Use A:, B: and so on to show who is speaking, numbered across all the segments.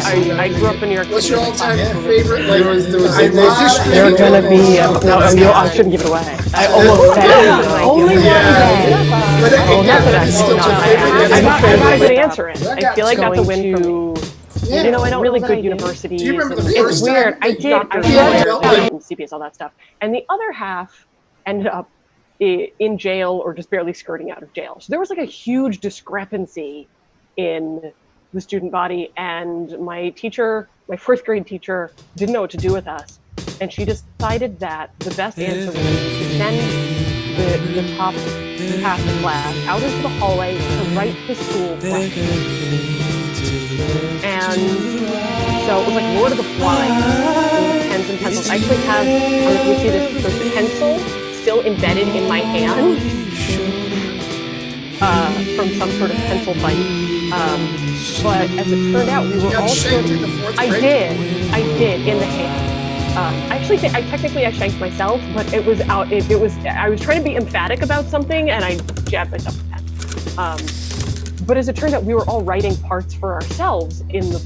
A: I grew up in New York City.
B: What's your all-time favorite? Like, there was
A: They're gonna be. No, I shouldn't give it away. I almost said it.
C: Only one day.
B: But it's still my favorite.
A: I got a good answer in. I feel like I got the win for me. You know, I don't really good universities.
B: Do you remember the
A: It's
B: first
A: weird.
B: time?
A: I did. I
B: Yeah.
A: did CPS, all that stuff, and the other half ended up in jail or just barely skirting out of jail. So there was like a huge discrepancy in the student body, and my teacher, my fourth grade teacher, didn't know what to do with us, and she decided that the best answer was to send the top half of the class out into the hallway to write the school flag. And so it was like Lord of the Flies with pens and pencils. I actually have, I don't know if you see this, the pencil still embedded in my hand from some sort of pencil fight. But as it turned out, we were all I did in the hand. Actually, I technically shanked myself, but it was out. It was. I was trying to be emphatic about something, and I jabbed myself with a pen. But as it turned out, we were all writing parts for ourselves in the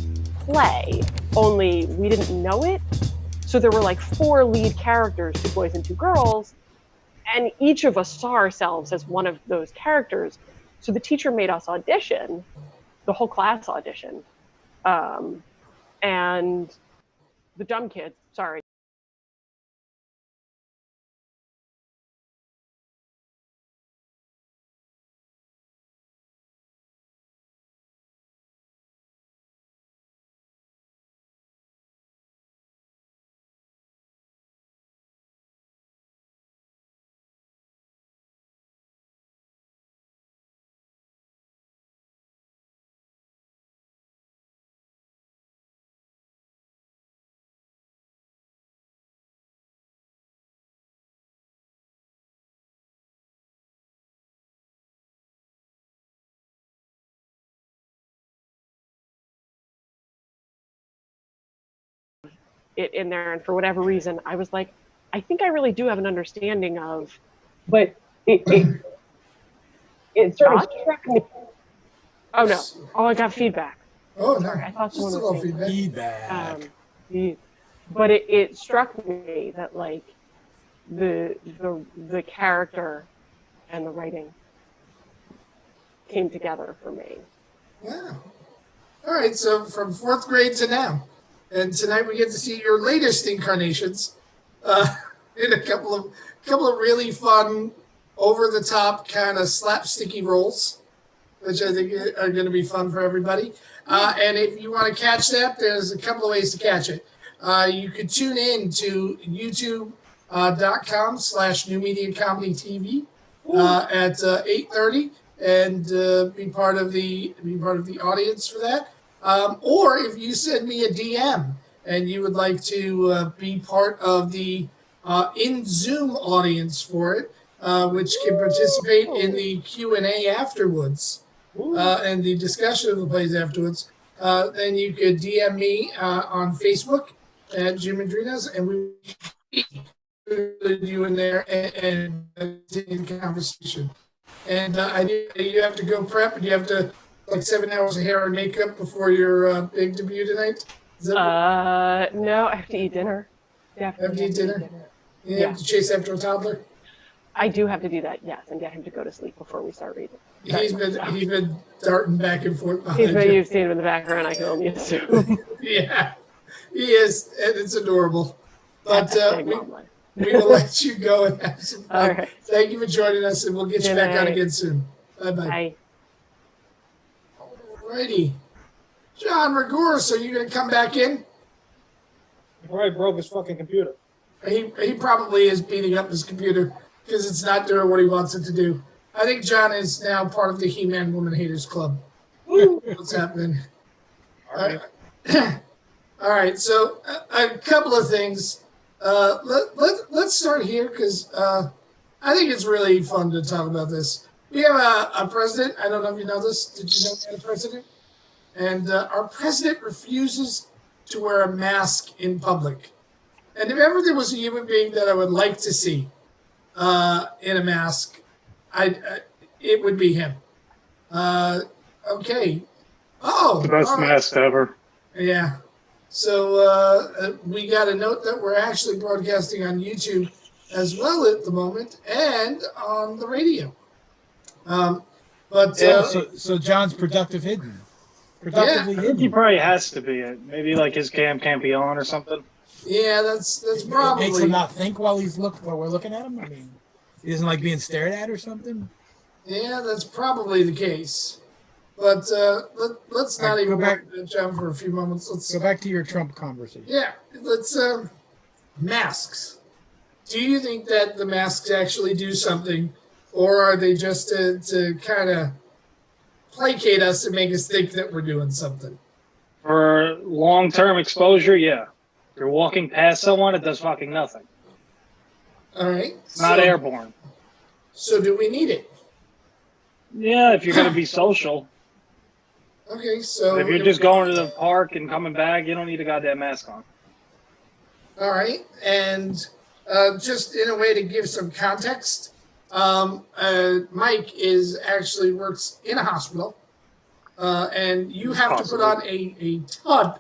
A: play. Only we didn't know it. So there were like 4 lead characters, 2 boys and 2 girls, and each of us saw ourselves as one of those characters. So the teacher made us audition, the whole class audition, and the dumb kids. Sorry. It in there, and for whatever reason I was like, I think I really do have an understanding of, but it sort of struck me. Oh no, I got feedback.
B: Oh no,
A: sorry, I thought someone was saying
D: feedback.
A: But it struck me that like the character and the writing came together for me.
B: Yeah. All right, so from 4th grade to now. And tonight we get to see your latest incarnations in a couple of really fun, over-the-top kind of slapsticky roles, which I think are going to be fun for everybody. And if you want to catch that, there's a couple of ways to catch it. You could tune in to youtube.com/New Media Comedy TV at 8:30 and be part of the audience for that. Or if you send me a DM and you would like to be part of the in Zoom audience for it, which can participate in the Q&A afterwards and the discussion of the plays afterwards, then you could DM me on Facebook at Jim Madrinas, and we will you in there and in conversation. And you have to go prep, and you have to like 7 hours of hair and makeup before your big debut tonight?
A: No, I have to eat dinner.
B: Definitely have to eat dinner? You have to chase after a toddler?
A: I do have to do that, yes, and get him to go to sleep before we start reading.
B: He's been darting back and forth behind
A: You've seen him in the background, I can only assume.
B: Yeah, he is, and it's adorable. But we will let you go and have some fun. All right. Thank you for joining us, and we'll get you back on again soon. Bye-bye.
A: Bye.
B: Alrighty. John Ragours, are you going to come back in?
D: He probably broke his fucking computer.
B: He probably is beating up his computer because it's not doing what he wants it to do. I think John is now part of the He-Man Woman Haters Club. What's happening? All right, so a couple of things. Let's start here because I think it's really fun to talk about this. We have a president. I don't know if you know this. Did you know we had a president? And our president refuses to wear a mask in public. And if ever there was a human being that I would like to see in a mask, it would be him. Okay. Oh,
E: the best mask ever.
B: Yeah. So we got a note that we're actually broadcasting on YouTube as well at the moment and on the radio. But
D: Yeah.
C: So John's productively hidden.
B: yeah,
D: I think he probably has to be it. Maybe like his cam can't be on or something.
B: yeah, that's
C: It
B: probably.
C: makes him not think while we're looking at him. I mean, he doesn't like being stared at or something.
B: Yeah, that's probably the case. But let's not even go back to John for a few moments. Let's
C: Go back to your Trump conversation.
B: Yeah, let's masks. Do you think that the masks actually do something, or are they just to kind of placate us and make us think that we're doing something?
D: For long-term exposure, yeah. If you're walking past someone, it does fucking nothing.
B: All right.
D: It's not airborne.
B: So do we need it?
D: Yeah, if you're going to be social.
B: Okay, so
D: If you're just going to the park and coming back, you don't need a goddamn mask on.
B: all right, and just in a way to give some context, Mike actually works in a hospital, and you have to put on a ton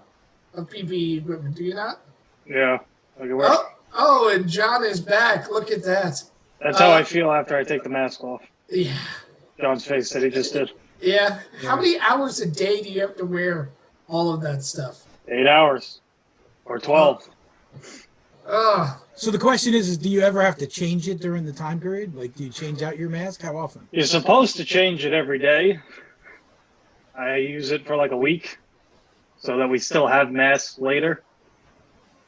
B: of PPE equipment, do you not?
D: Yeah. Like it works.
B: Oh, and John is back. Look at that.
D: That's how I feel after I take the mask off.
B: Yeah.
D: John's face that he just did.
B: Yeah. How many hours a day do you have to wear all of that stuff?
D: 8 hours. Or 12.
C: So the question is do you ever have to change it during the time period? Like, do you change out your mask? How often?
D: You're supposed to change it every day. I use it for like a week so that we still have masks later.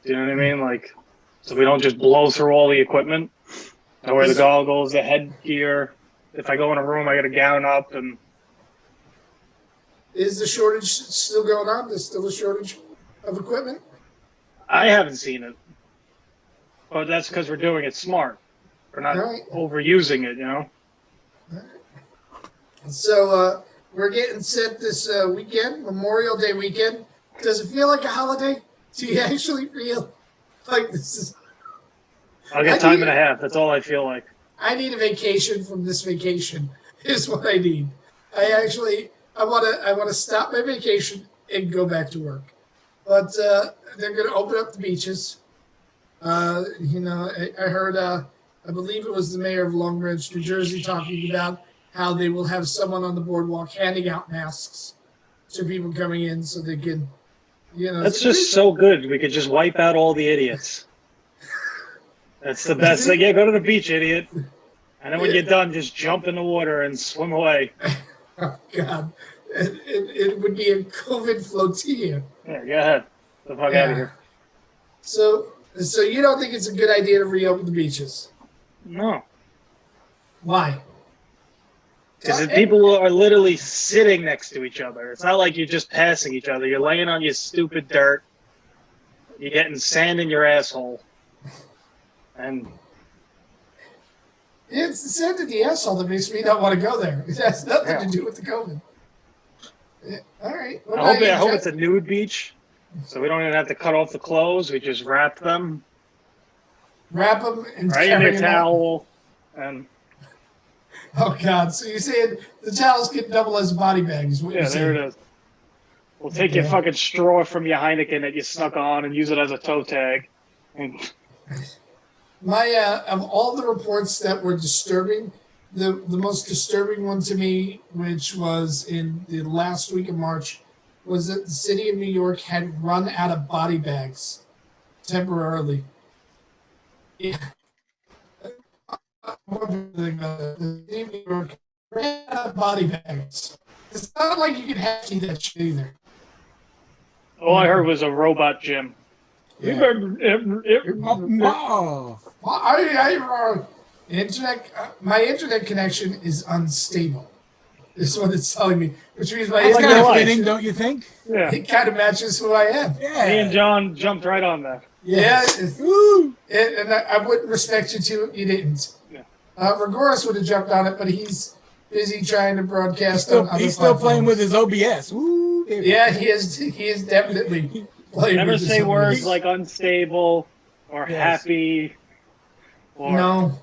D: Do you know what I mean? Like, so we don't just blow through all the equipment. I wear the goggles, the headgear. If I go in a room, I got to gown up. And
B: is the shortage still going on? There's still a shortage of equipment?
D: I haven't seen it. But that's because we're doing it smart. We're not overusing it, you know?
B: So we're getting set this weekend, Memorial Day weekend. Does it feel like a holiday? Do you actually feel like this is...
D: I'll get time and a half. That's all I feel like.
B: I need a vacation from this vacation is what I need. I want to stop my vacation and go back to work. But they're going to open up the beaches. I heard, I believe it was the mayor of Long Branch, New Jersey, talking about how they will have someone on the boardwalk handing out masks to people coming in so they can,
D: That's just so good. We could just wipe out all the idiots. That's the best thing. Yeah, go to the beach, idiot. And then when you're done, just jump in the water and swim away.
B: Oh, God. It would be a COVID flotilla.
D: Yeah, go ahead. Get the fuck out of here.
B: So you don't think it's a good idea to reopen the beaches?
D: No.
B: Why?
D: Because people are literally sitting next to each other. It's not like you're just passing each other. You're laying on your stupid dirt. You're getting sand in your asshole. And
B: it's the sand in the asshole that makes me not want to go there. It has nothing to do with the COVID. Yeah. All right.
D: I hope it's a nude beach, so we don't even have to cut off the clothes. We just wrap them.
B: Wrap them and
D: right in your towel. And
B: oh, God. So you're saying the towels can double as body bags?
D: Yeah, there it is. We'll take your fucking straw from your Heineken that you snuck on and use it as a toe tag. And
B: of all the reports that were disturbing, the most disturbing one to me, which was in the last week of March, was that the city of New York had run out of body bags temporarily. Yeah. The city of New York ran out of body bags. It's not like you can have to see that shit either.
D: All I heard was a robot gym.
C: Yeah.
B: My internet connection is unstable. Is what it's telling me, which means my
C: It's
B: internet
C: kind of fitting, don't you think?
D: Yeah.
B: it kind of matches who I am.
C: Yeah.
D: Me and John jumped right on that.
B: Yeah,
C: Woo!
B: and I wouldn't respect you too if you didn't.
D: Yeah.
B: Regoris would have jumped on it, but he's busy trying to broadcast.
C: He's still playing with his OBS. Woo!
B: Yeah, he is. He is definitely playing.
D: Never
B: with his
D: say
B: OBS.
D: words like unstable or
C: Yes.
D: happy. Or
B: No.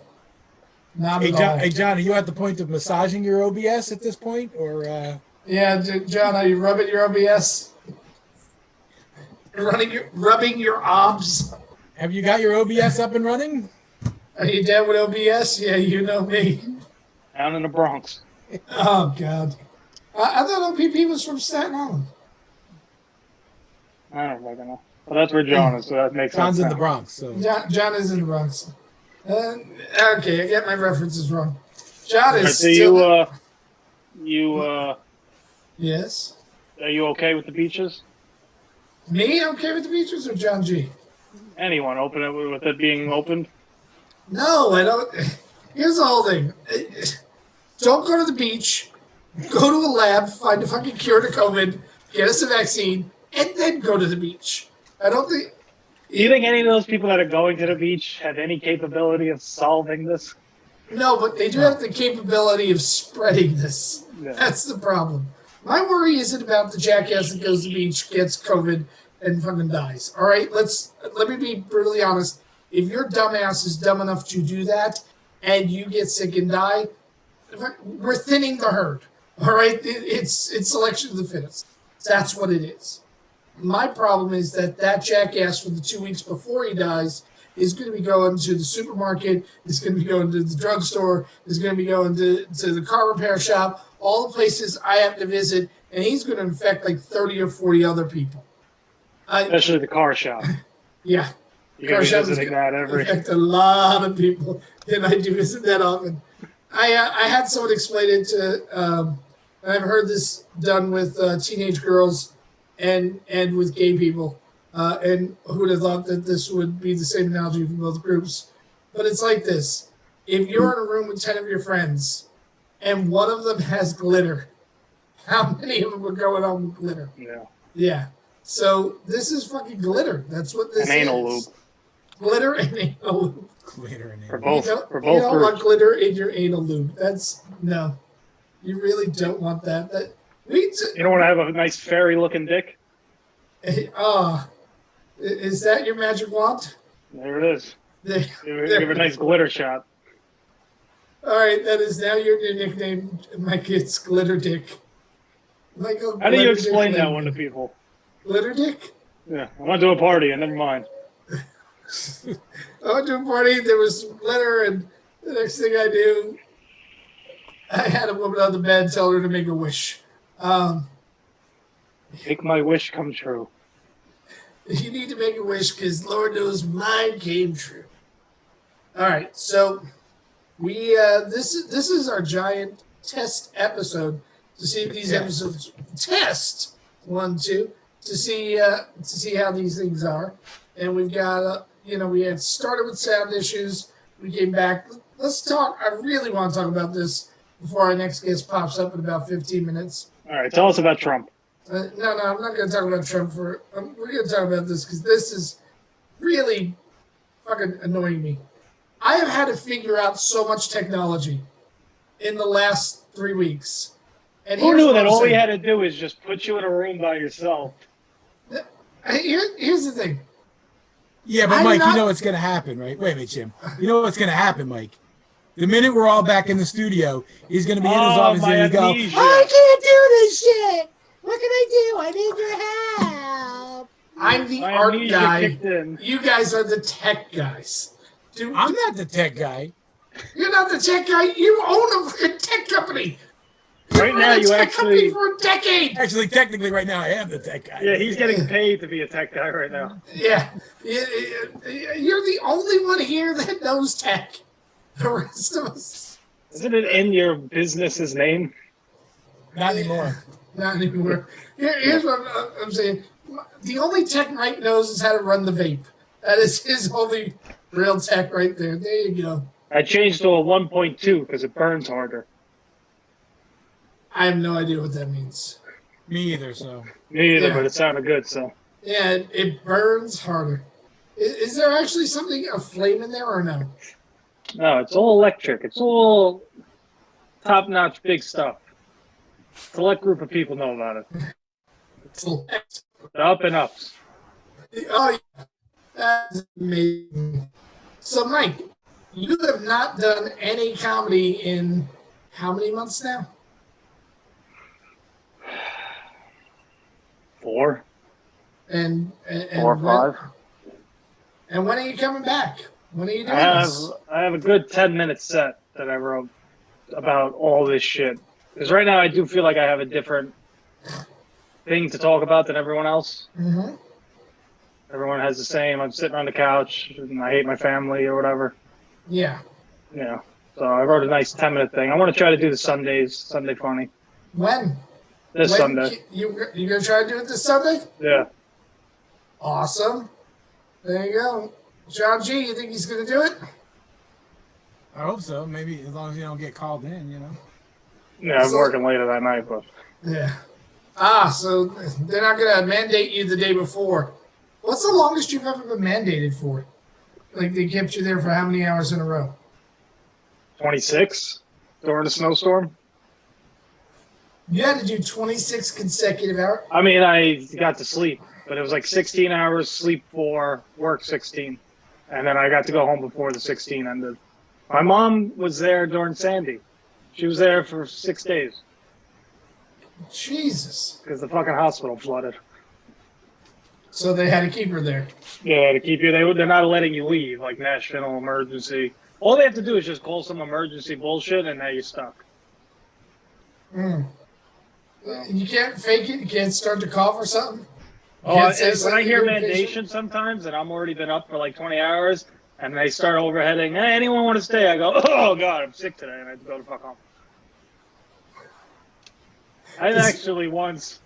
B: Not
C: Hey,
B: at all.
C: John, are you at the point of massaging your OBS at this point, or?
B: Yeah, John, are you rubbing your OBS? rubbing your obs.
C: Have you got your OBS up and running?
B: Are you down with OBS? Yeah, you know me.
D: Down in the Bronx.
B: Oh God, I thought OPP was from Staten Island.
D: I don't fucking know. Well, that's where John is, so that makes
C: John's
D: sense.
C: in the Bronx, so
B: John is in the Bronx. Okay, I get my references wrong. John is
D: So
B: still. Yes.
D: Are you okay with the beaches?
B: Me okay with the beaches or John G?
D: Anyone open it with it being opened?
B: No, I don't. Here's the whole thing. Don't go to the beach. Go to a lab, find a fucking cure to COVID, get us a vaccine, and then go to the beach. I don't think.
D: Do you think any of those people that are going to the beach have any capability of solving this?
B: No, but they do have the capability of spreading this.
D: Yeah.
B: That's the problem. My worry isn't about the jackass that goes to the beach, gets COVID, and fucking dies. All right, let me be brutally honest. If your dumbass is dumb enough to do that, and you get sick and die, we're thinning the herd. All right, it's selection of the fittest. That's what it is. My problem is that jackass for the 2 weeks before he dies is going to be going to the supermarket, is going to be going to the drugstore, is going to be going to the car repair shop, all the places I have to visit, and he's going to infect like 30 or 40 other people.
D: Especially the car shop.
B: Yeah.
D: You're going to be visiting that every...
B: affect a lot of people, and I do visit that often. I had someone explain it to, I've heard this done with teenage girls and with gay people. And who would have thought that this would be the same analogy for both groups? But it's like this. If you're in a room with 10 of your friends and one of them has glitter, how many of them are going on with glitter?
D: Yeah.
B: Yeah. So this is fucking glitter. That's what this is.
D: An anal loop.
B: Glitter and anal loop.
C: glitter and
D: For
C: everything.
D: both, for
B: You
D: both
B: don't want
D: groups.
B: glitter in your anal loop. No. You really don't want that.
D: You don't want to have a nice fairy-looking dick?
B: Is that your magic wand?
D: There it is.
B: There-
D: Give a nice glitter shot.
B: All right, that is now your new nickname, my kid's Glitter Dick. Michael,
D: How do you
B: Glitter
D: explain
B: Dick
D: that
B: Lane.
D: one to people?
B: Glitter Dick?
D: Yeah, I went to a party and never mind.
B: I went to a party, there was some glitter, and the next thing I knew, I had a woman on the bed tell her to make a wish.
D: Make my wish come true.
B: You need to make a wish because Lord knows mine came true. All right, so we this is our giant test episode to see if these episodes test 1, 2 to see how these things are, and we've got we had started with sound issues. We came back. Let's talk. I really want to talk about this before our next guest pops up in about 15 minutes.
D: All right, tell us about Trump.
B: No, I'm not going to talk about Trump we're going to talk about this because this is really fucking annoying me. I have had to figure out so much technology in the last 3 weeks. And
D: Who
B: here's
D: knew
B: what
D: that
B: I'm
D: all he
B: saying.
D: had to do is just put you in a room by yourself?
B: Here's the thing.
C: Yeah, but
B: I'm
C: Mike,
B: not-
C: you know what's going to happen, right? Wait a minute, Jim. You know what's going to happen, Mike? The minute we're all back in the studio, he's going to be in his
D: Oh,
C: office
D: my
C: and he's go,
D: amnesia.
C: I can't do this shit. What can I do? I need your help.
B: I'm the
D: My
B: art
D: amnesia
B: guy.
D: kicked in.
B: You guys are the tech guys. Dude,
C: I'm not the tech guy.
B: you're not the tech guy. You own a fucking tech company.
D: Right now,
B: run a
D: you
B: tech company
D: actually...
B: for a decade.
C: Actually, technically, right now, I am the tech guy.
D: Yeah, he's getting paid to be a tech guy right now.
B: Yeah. You're the only one here that knows tech. The rest of us,
D: Isn't it in your business's name?
C: Not anymore.
B: not anymore. Here's what I'm saying. The only tech Mike knows is how to run the vape. That is his only real tech right there. There you go.
D: I changed to a 1.2 because it burns harder.
B: I have no idea what that means.
C: Me either, so.
D: Me either,
B: Yeah.
D: but it sounded good, so.
B: Yeah, it burns harder. Is there actually a flame in there or no?
D: No, it's all electric. It's all top-notch big stuff. Select group of people know about it.
B: Select.
D: The up and ups.
B: Oh, yeah. That's amazing. So, Mike, you have not done any comedy in how many months now?
D: 4.
B: And
D: 4 or 5.
B: And when are you coming back? When are you doing
D: I
B: this?
D: have a good 10-minute set that I wrote about all this shit. Because right now I do feel like I have a different thing to talk about than everyone else.
B: Mm-hmm.
D: Everyone has the same. I'm sitting on the couch and I hate my family or whatever.
B: Yeah.
D: Yeah. So I wrote a nice 10-minute thing. I want to try to do the Sundays, Sunday Funny.
B: When?
D: This Sunday.
B: You gonna try to do it this Sunday?
D: Yeah.
B: Awesome. There you go. John G, you think he's gonna do it?
C: I hope so. Maybe as long as you don't get called in, you know.
D: Yeah, I'm working later that night, but
B: Yeah. So they're not gonna mandate you the day before. What's the longest you've ever been mandated for? Like they kept you there for how many hours in a row?
D: 26 during the snowstorm.
B: You had to do 26 consecutive hours.
D: I mean, I got to sleep, but it was like 16 hours, sleep 4, work 16. And then I got to go home before the 16 ended. My mom was there during Sandy. She was there for 6 days
B: Jesus.
D: because the fucking hospital flooded.
B: So they had to keep her there.
D: Yeah, to keep you. They're not letting you leave, like national emergency. All they have to do is just call some emergency bullshit, and now you're stuck.
B: Mm. You can't fake it. You can't start to cough or something.
D: Oh, when I hear mandation sometimes, and I'm already been up for like 20 hours, and they start overheading, hey, anyone want to stay? I go, oh, God, I'm sick today, and I have to go to fuck home. I actually once,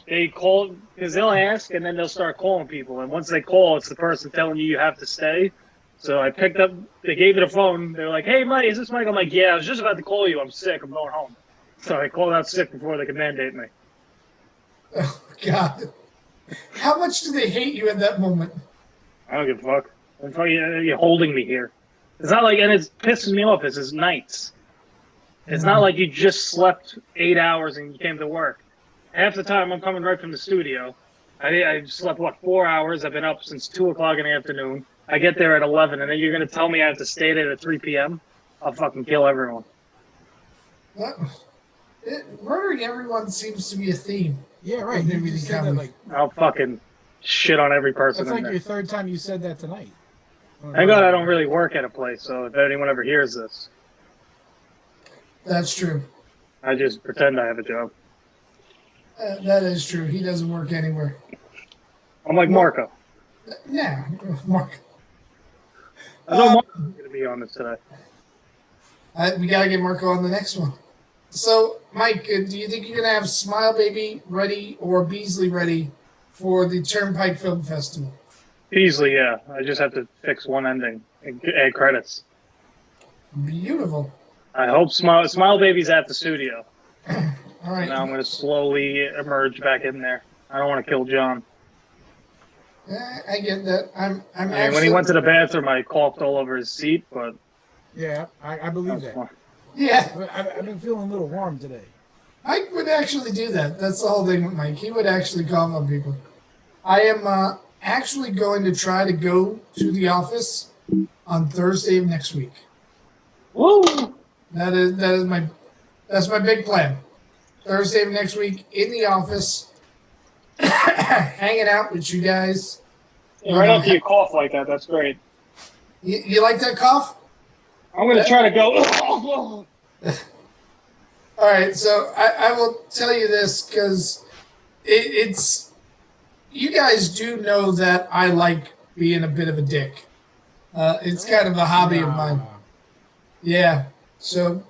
D: they called, because they'll ask, and then they'll start calling people, and once they call, it's the person telling you have to stay. So I picked up, they gave me the phone, they're like, hey, Mike, is this Mike? I'm like, yeah, I was just about to call you, I'm sick, I'm going home. So I called out sick before they could mandate me.
B: Oh, God. How much do they hate you at that moment?
D: I don't give a fuck. You're holding me here. It's not like, and it pisses me off. It's his nights. It's not like you just slept 8 hours and you came to work. Half the time I'm coming right from the studio. I slept, 4 hours? I've been up since 2 o'clock in the afternoon. I get there at 11, and then you're going to tell me I have to stay there at 3 p.m.? I'll fucking kill everyone.
B: Murdering everyone seems to be a theme.
C: Yeah, right. You just said that, like,
D: I'll fucking shit on every person
C: that's like
D: in there.
C: your third time you said that tonight.
D: Thank God I don't really work at a place, so if anyone ever hears this,
B: That's true.
D: I just pretend I have a job.
B: That is true. He doesn't work anywhere.
D: I'm like Marco.
B: Yeah, Mark.
D: I know Marco's going to be on this today.
B: We got to get Marco on the next one. So, Mike, do you think you're going to have Smile Baby ready or Beasley ready for the Turnpike Film Festival?
D: Easily, yeah. I just have to fix one ending and add credits.
B: Beautiful.
D: I hope Smile Baby's at the studio.
B: All right.
D: Now I'm going to slowly emerge back in there. I don't want to kill John.
B: I get that. I'm
D: I mean,
B: actually,
D: when he went to the bathroom, I coughed all over his seat, but
C: Yeah, I believe
D: that's
C: that.
D: fine.
B: Yeah,
C: I've been feeling a little warm today.
B: Mike would actually do that. That's the whole thing with Mike. He would actually cough on people. I am actually going to try to go to the office on Thursday of next week.
D: Woo!
B: That's my big plan. Thursday of next week in the office, hanging out with you guys.
D: Right after you cough like that, that's great.
B: You like that cough?
D: I'm going to try to go.
B: All right, so I will tell you this because it's you guys do know that I like being a bit of a dick. It's kind of a hobby of mine. Yeah. So,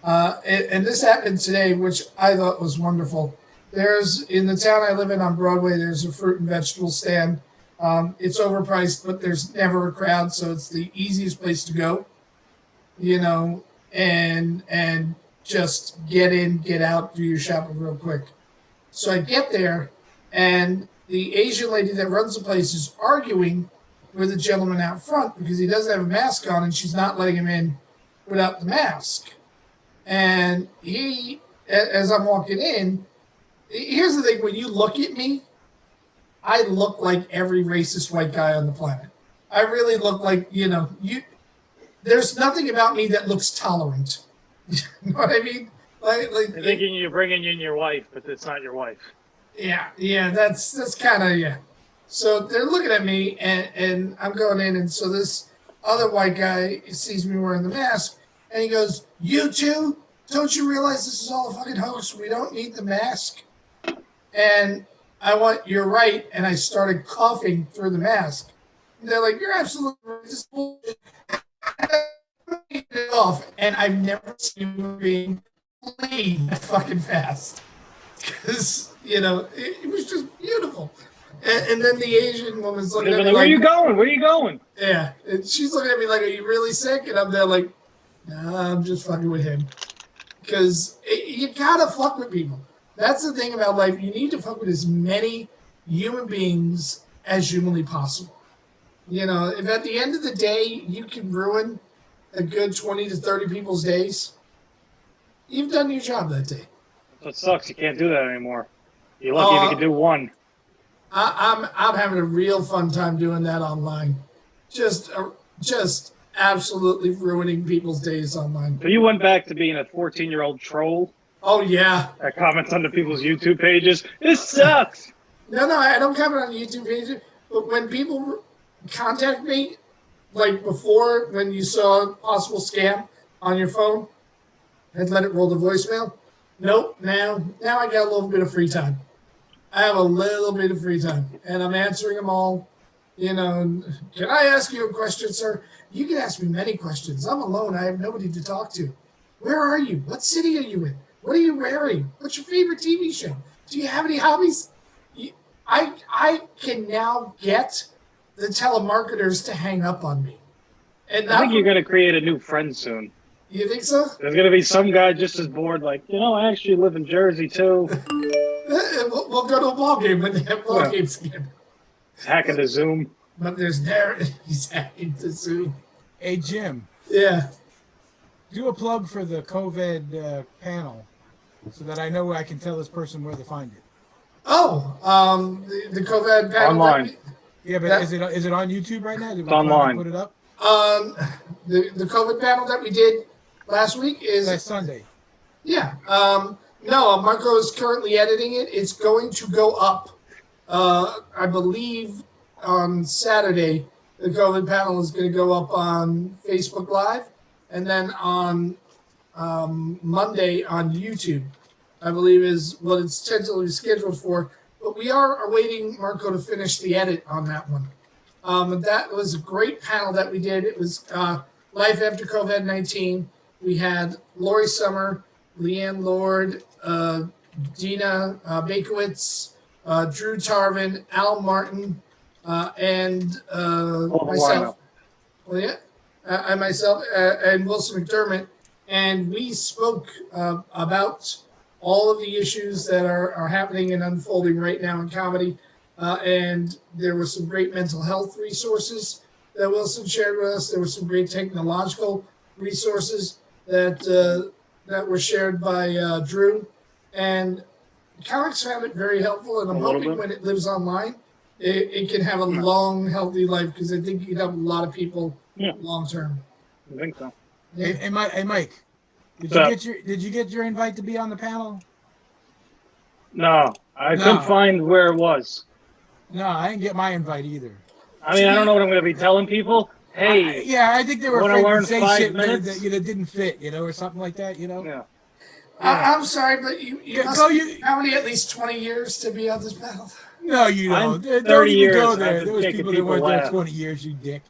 B: and this happened today, which I thought was wonderful. There's in the town I live in on Broadway. There's a fruit and vegetable stand. It's overpriced, but there's never a crowd, so it's the easiest place to go. You know, and just get in, get out, do your shopping real quick. So I get there, and the Asian lady that runs the place is arguing with the gentleman out front because he doesn't have a mask on, and she's not letting him in without the mask. And he, as I'm walking in, here's the thing: when you look at me, I look like every racist white guy on the planet. I really look like, there's nothing about me that looks tolerant. You know what I mean? Like
D: You're thinking you're bringing in your wife, but it's not your wife.
B: Yeah, that's kind of, yeah. So they're looking at me, and I'm going in, and so this other white guy sees me wearing the mask, and he goes, "You too? Don't you realize this is all a fucking hoax? We don't need the mask." And I went, "You're right," and I started coughing through the mask. And they're like, "You're absolutely right. This is bullshit." It off, and I've never seen him being bleed that fucking fast. Because, it was just beautiful. And then the Asian woman's looking at me like,
D: "Where you going? Where you going?"
B: Yeah, and she's looking at me like, "Are you really sick?" And I'm there like, "Nah, I'm just fucking with him." Because you gotta fuck with people. That's the thing about life. You need to fuck with as many human beings as humanly possible. If at the end of the day you can ruin a good 20 to 30 people's days, you've done your job that day.
D: That sucks. You can't do that anymore. You're lucky if you can do one.
B: I'm having a real fun time doing that online. Just absolutely ruining people's days online.
D: So you went back to being a 14-year-old troll
B: Oh yeah.
D: that comments under people's YouTube pages. This sucks.
B: No, I don't comment on YouTube pages. But when people contact me, like before, when you saw a possible scam on your phone, I'd let it roll the voicemail. Nope. Now I got a little bit of free time. I have a little bit of free time, and I'm answering them all. Can I ask you a question, sir? You can ask me many questions. I'm alone. I have nobody to talk to. Where are you? What city are you in? What are you wearing? What's your favorite TV show? Do you have any hobbies? I can now get the telemarketers to hang up on me. And
D: I think you're going to create a new friend soon.
B: You think so?
D: There's going to be some guy just as bored, like, I actually live in Jersey, too.
B: We'll go to a ball game when they have ball games again.
D: He's hacking the Zoom.
B: But he's hacking the Zoom.
C: Hey, Jim.
B: Yeah.
C: Do a plug for the COVID panel so that I know I can tell this person where to find it.
B: Oh, the COVID panel.
D: Online.
C: Yeah, but is it on YouTube right now? Did we
D: online.
C: Put it up?
B: The COVID panel that we did last week is
C: Last Sunday.
B: Yeah. No, Marco is currently editing it. It's going to go up, I believe, on Saturday. The COVID panel is going to go up on Facebook Live, and then on Monday on YouTube, I believe is what it's tentatively scheduled for. But we are awaiting Marco to finish the edit on that one. That was a great panel that we did. It was Life After COVID-19. We had Lori Summer, Leanne Lord, Dina Bakowitz, Drew Tarvin, Al Martin, and myself. Well, yeah, I myself and Wilson McDermott, and we spoke about all of the issues that are happening and unfolding right now in comedy. And there were some great mental health resources that Wilson shared with us. There were some great technological resources that were shared by Drew. And comics found it very helpful, and I'm hoping when it lives online, it can have a long, healthy life, because I think you can help a lot of people long term.
D: I think so.
B: Yeah.
C: Hey, Mike, did you get your invite to be on the panel?
D: No, I couldn't find where it was.
C: No, I didn't get my invite either.
D: I mean, I don't know what I'm going to be telling people. Hey,
C: I think they were
D: wanna
C: afraid
D: learn
C: to say
D: 5
C: shit
D: minutes?
C: that didn't fit, or something like that,
D: Yeah.
B: I'm sorry, but you must
C: Go,
B: how many, at least 20 years to be on this panel?
C: No, you
D: I'm
C: don't.
D: 30
C: Don't even
D: years.
C: go
D: I've
C: there.
D: been
C: There was
D: making
C: people that
D: people
C: weren't there
D: laugh.
C: 20 years, you dick.